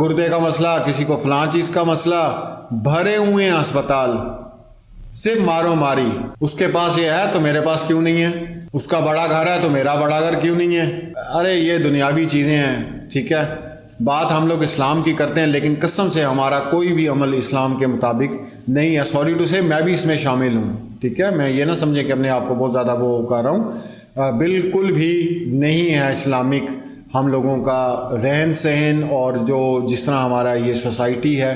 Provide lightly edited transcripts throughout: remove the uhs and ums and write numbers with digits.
گردے کا مسئلہ، کسی کو فلاں چیز کا مسئلہ، بھرے ہوئے ہیں اسپتال، صرف مارو ماری. اس کے پاس یہ ہے تو میرے پاس کیوں نہیں ہے، اس کا بڑا گھر ہے تو میرا بڑا گھر کیوں نہیں ہے. ارے یہ دنیاوی چیزیں ہیں. ٹھیک ہے، بات ہم لوگ اسلام کی کرتے ہیں، لیکن قسم سے ہمارا کوئی بھی عمل اسلام کے مطابق نہیں ہے. سوری ٹو سے میں بھی اس میں شامل ہوں. ٹھیک ہے، میں یہ نہ سمجھیں کہ اپنے آپ کو بہت زیادہ وہ کر رہا ہوں. بالکل بھی نہیں ہے اسلامک ہم لوگوں کا رہن سہن اور جو جس طرح ہمارا یہ سوسائٹی ہے.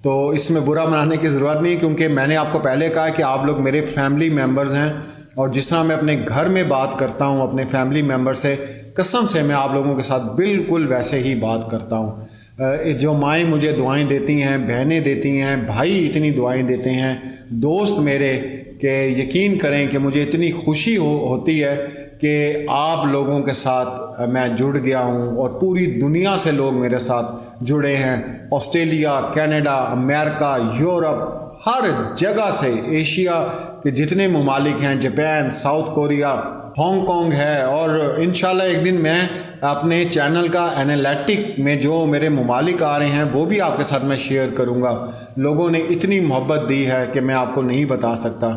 تو اس میں برا منانے کی ضرورت نہیں، کیونکہ میں نے آپ کو پہلے کہا کہ آپ لوگ میرے فیملی ممبرز ہیں، اور جس طرح میں اپنے گھر میں بات کرتا ہوں اپنے فیملی ممبر سے، قسم سے میں آپ لوگوں کے ساتھ بالکل ویسے ہی بات کرتا ہوں. جو مائیں مجھے دعائیں دیتی ہیں، بہنیں دیتی ہیں، بھائی اتنی دعائیں دیتے ہیں، دوست میرے، کہ یقین کریں کہ مجھے اتنی خوشی ہوتی ہے کہ آپ لوگوں کے ساتھ میں جڑ گیا ہوں، اور پوری دنیا سے لوگ میرے ساتھ جڑے ہیں. آسٹریلیا، کینیڈا، امریکہ، یورپ، ہر جگہ سے، ایشیا کے جتنے ممالک ہیں، Japan, south Korea, Hong Kong ہے. اور انشاءاللہ ایک دن میں اپنے چینل کا انالیٹک میں جو میرے ممالک آ رہے ہیں وہ بھی آپ کے ساتھ میں شیئر کروں گا. لوگوں نے اتنی محبت دی ہے کہ میں آپ کو نہیں بتا سکتا،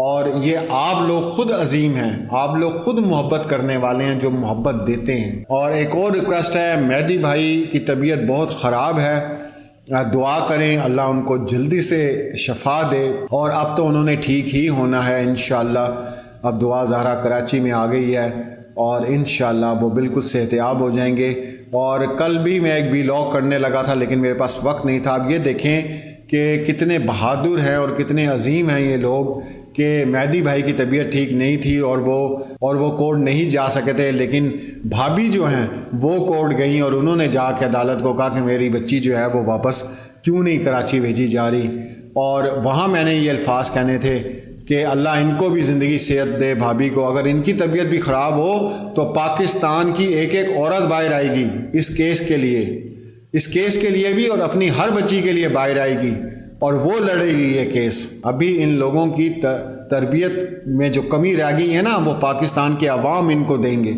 اور یہ آپ لوگ خود عظیم ہیں، آپ لوگ خود محبت کرنے والے ہیں جو محبت دیتے ہیں. اور ایک اور ریکویسٹ ہے، مہدی بھائی کی طبیعت بہت خراب ہے، دعا کریں اللہ ان کو جلدی سے شفا دے، اور اب تو انہوں نے ٹھیک ہی ہونا ہے انشاءاللہ. اب دعا زہرا کراچی میں آ گئی ہے، اور انشاءاللہ وہ بالکل صحتیاب ہو جائیں گے. اور کل بھی میں ایک ویلاگ کرنے لگا تھا، لیکن میرے پاس وقت نہیں تھا. اب یہ دیکھیں کہ کتنے بہادر ہیں اور کتنے عظیم ہیں یہ لوگ، کہ مہدی بھائی کی طبیعت ٹھیک نہیں تھی اور وہ کورٹ نہیں جا سکے تھے، لیکن بھابھی جو ہیں وہ کورٹ گئیں، اور انہوں نے جا کے عدالت کو کہا کہ میری بچی جو ہے وہ واپس کیوں نہیں کراچی بھیجی جا رہی. اور وہاں میں نے یہ الفاظ کہنے تھے کہ اللہ ان کو بھی زندگی صحت دے، بھابھی کو. اگر ان کی طبیعت بھی خراب ہو تو پاکستان کی ایک ایک عورت باہر آئے گی اس کیس کے لیے بھی، اور اپنی ہر بچی کے لیے باہر آئے گی، اور وہ لڑے گی یہ کیس. ابھی ان لوگوں کی تربیت میں جو کمی رہ گئی ہے نا، وہ پاکستان کے عوام ان کو دیں گے،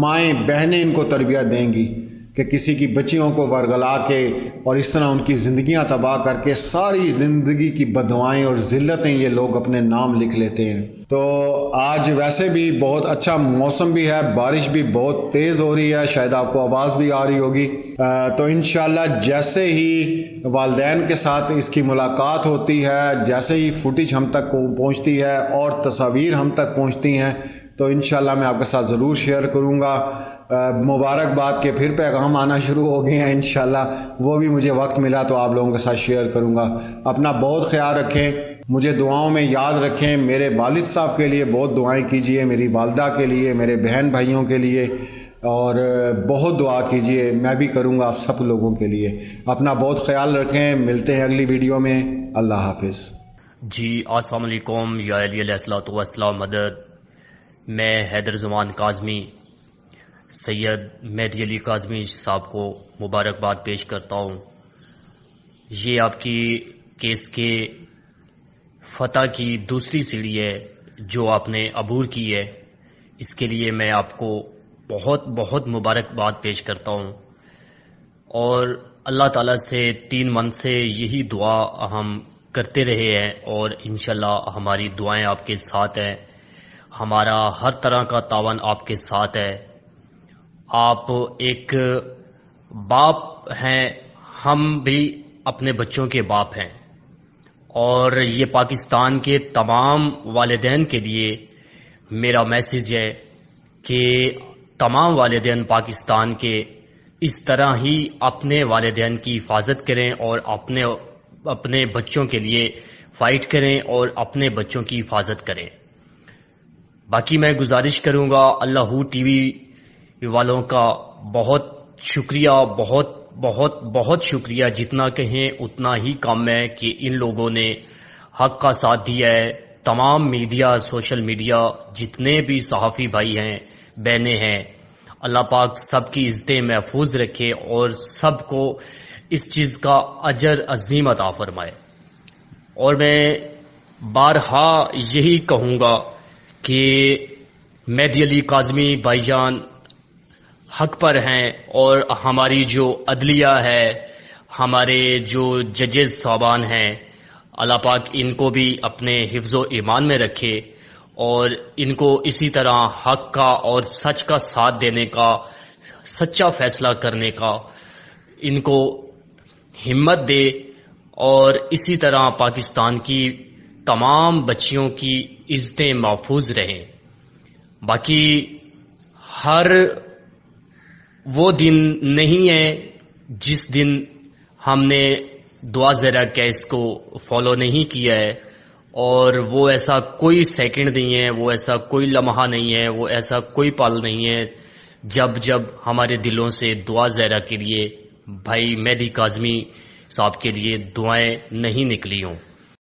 مائیں بہنیں ان کو تربیت دیں گی، کہ کسی کی بچیوں کو ورگلا کے اور اس طرح ان کی زندگیاں تباہ کر کے ساری زندگی کی بددعائیں اور ذلتیں یہ لوگ اپنے نام لکھ لیتے ہیں. تو آج ویسے بھی بہت اچھا موسم بھی ہے، بارش بھی بہت تیز ہو رہی ہے، شاید آپ کو آواز بھی آ رہی ہوگی. تو انشاءاللہ جیسے ہی والدین کے ساتھ اس کی ملاقات ہوتی ہے، جیسے ہی فوٹیج ہم تک پہنچتی ہے اور تصاویر ہم تک پہنچتی ہیں، تو انشاءاللہ میں آپ کے ساتھ ضرور شیئر کروں گا. مبارکباد کے پھر پیغام آنا شروع ہو گئے ہیں انشاءاللہ، وہ بھی مجھے وقت ملا تو آپ لوگوں کے ساتھ شیئر کروں گا. اپنا بہت خیال رکھیں، مجھے دعاؤں میں یاد رکھیں. میرے والد صاحب کے لیے بہت دعائیں کیجئے، میری والدہ کے لیے، میرے بہن بھائیوں کے لیے، اور بہت دعا کیجئے. میں بھی کروں گا آپ سب لوگوں کے لیے. اپنا بہت خیال رکھیں، ملتے ہیں اگلی ویڈیو میں. اللہ حافظ. جی السلام علیکم. یا علی علیہ السلام مدد. میں حیدر زمان کاظمی سید مہدی علی کاظمی صاحب کو مبارکباد پیش کرتا ہوں. یہ آپ کی کیس کے فتح کی دوسری سیڑھی ہے جو آپ نے عبور کی ہے. اس کے لیے میں آپ کو بہت بہت مبارکباد پیش کرتا ہوں، اور اللہ تعالیٰ سے 3 منتھ سے یہی دعا ہم کرتے رہے ہیں، اور انشاءاللہ ہماری دعائیں آپ کے ساتھ ہیں، ہمارا ہر طرح کا تعاون آپ کے ساتھ ہے. آپ ایک باپ ہیں، ہم بھی اپنے بچوں کے باپ ہیں، اور یہ پاکستان کے تمام والدین کے لیے میرا میسیج ہے کہ تمام والدین پاکستان کے اس طرح ہی اپنے والدین کی حفاظت کریں، اور اپنے بچوں کے لیے فائٹ کریں، اور اپنے بچوں کی حفاظت کریں. باقی میں گزارش کروں گا، اللہ ٹی وی والوں کا بہت شکریہ، بہت بہت بہت شکریہ. جتنا کہیں اتنا ہی کم ہے کہ ان لوگوں نے حق کا ساتھ دیا ہے. تمام میڈیا، سوشل میڈیا، جتنے بھی صحافی بھائی ہیں، بہنیں ہیں، اللہ پاک سب کی عزتیں محفوظ رکھے اور سب کو اس چیز کا اجر عظیم عطا فرمائے. اور میں بارہا یہی کہوں گا کہ مہدی علی کاظمی بھائی جان حق پر ہیں، اور ہماری جو عدلیہ ہے، ہمارے جو ججز صاحبان ہیں، اللہ پاک ان کو بھی اپنے حفظ و ایمان میں رکھے، اور ان کو اسی طرح حق کا اور سچ کا ساتھ دینے کا، سچا فیصلہ کرنے کا ان کو ہمت دے، اور اسی طرح پاکستان کی تمام بچیوں کی عزتیں محفوظ رہیں۔ باقی ہر وہ دن نہیں ہے جس دن ہم نے دعا زیرہ کیس کو فالو نہیں کیا ہے، اور وہ ایسا کوئی سیکنڈ نہیں ہے، وہ ایسا کوئی لمحہ نہیں ہے، وہ ایسا کوئی پل نہیں ہے جب ہمارے دلوں سے دعا زیرہ کے لیے، بھائی مہدی کاظمی صاحب کے لیے دعائیں نہیں نکلی ہوں۔